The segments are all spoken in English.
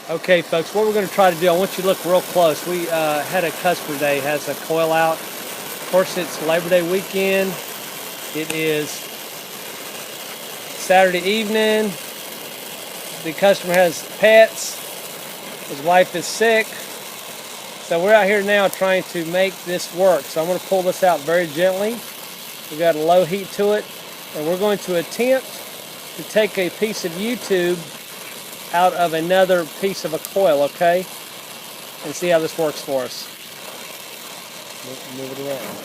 Okay, folks, what we're going to try to do, I want you to look real close. We had a customer today, has a coil out. Of course, it's Labor Day weekend. It is Saturday evening. The customer has pets. His wife is sick. So we're out here now trying to make this work. So I'm going to pull this out very gently. We've got a low heat to it. And we're going to attempt to take a piece of YouTube out of another piece of a coil, okay? And see how this works for us. Move it around.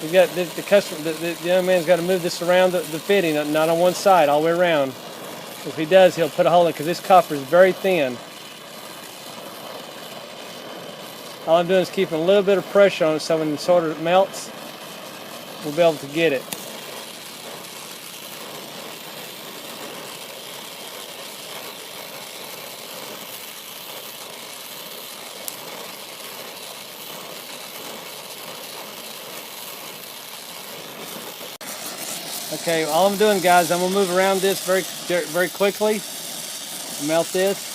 We got the customer, the young man's got to move this around the fitting, not on one side, all the way around. If he does, he'll put a hole in it because this copper is very thin. All I'm doing is keeping a little bit of pressure on it so when the solder melts, we'll be able to get it. Okay, all I'm doing, guys, I'm gonna move around this very quickly. Melt this.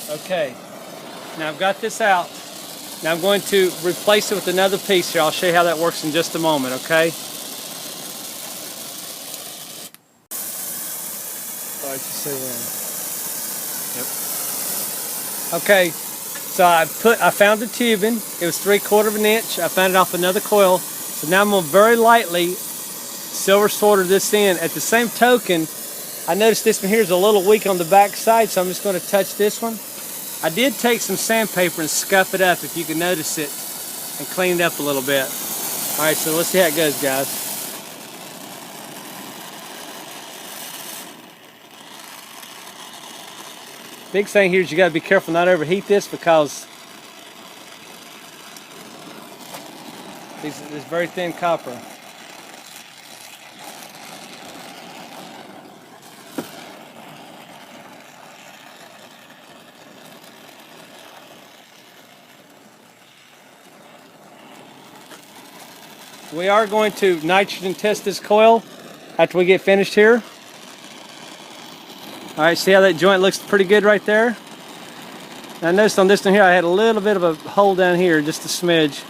Okay, now I've got this out. Now I'm going to replace it with another piece here. I'll show you how that works in just a moment, okay? All right, just say when. Yep. Okay, so I found the tubing. It was 3/4 of an inch. I found it off another coil. So now I'm going to very lightly silver solder this in. At the same token, I noticed this one here is a little weak on the back side, so I'm just going to touch this one. I did take some sandpaper and scuff it up, if you can notice it, and clean it up a little bit. All right, so let's see how it goes, guys. Big thing here is you got to be careful not to overheat this because this is very thin copper. We are going to nitrogen test this coil after we get finished here. All right, see how that joint looks pretty good right there? And I noticed on this one here I had a little bit of a hole down here, just a smidge.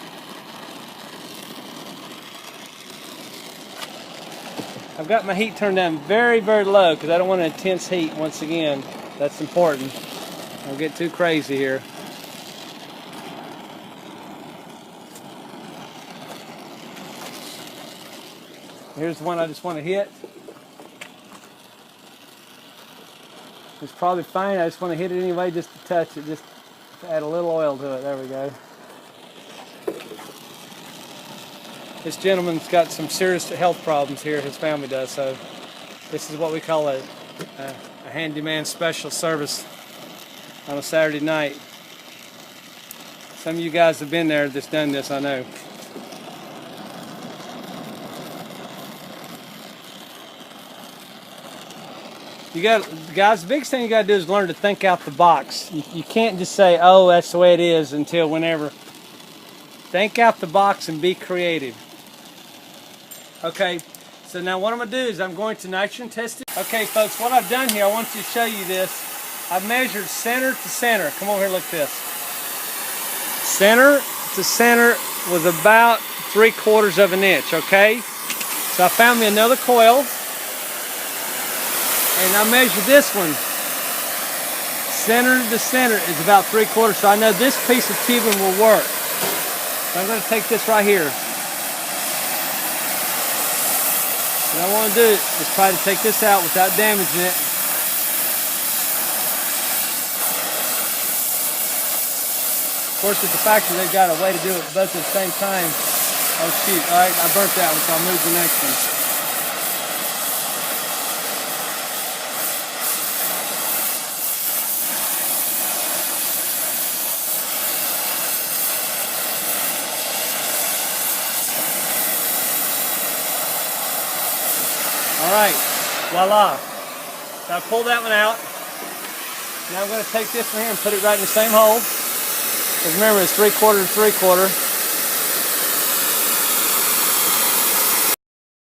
I've got my heat turned down very, very low because I don't want an intense heat once again. That's important. Don't get too crazy here. Here's the one I just want to hit. It's probably fine. I just want to hit it anyway just to touch it, just to add a little oil to it. There we go. This gentleman's got some serious health problems here, his family does, so this is what we call a handyman special service on a Saturday night. Some of you guys have been there that's done this, I know. You got, guys, the biggest thing you got to do is learn to think out the box. You can't just say, oh, that's the way it is until whenever. Think out the box and be creative. Okay, so now what I'm going to do is I'm going to nitrogen test it. Okay, folks, what I've done here, I want to show you this. I've measured center to center. Come over here, look at this. Center to center was about 3/4 of an inch, okay? So I found me another coil. And I measured this one. Center to center is about 3/4, so I know this piece of tubing will work. So I'm going to take this right here. What I want to do is try to take this out without damaging it. Of course, at the factory, they've got a way to do it both at the same time. Oh shoot, all right, I burnt that one, so I'll move the next one. All right, voila. So I pulled that one out. Now I'm going to take this one here and put it right in the same hole. Because remember, it's 3/4 to 3/4.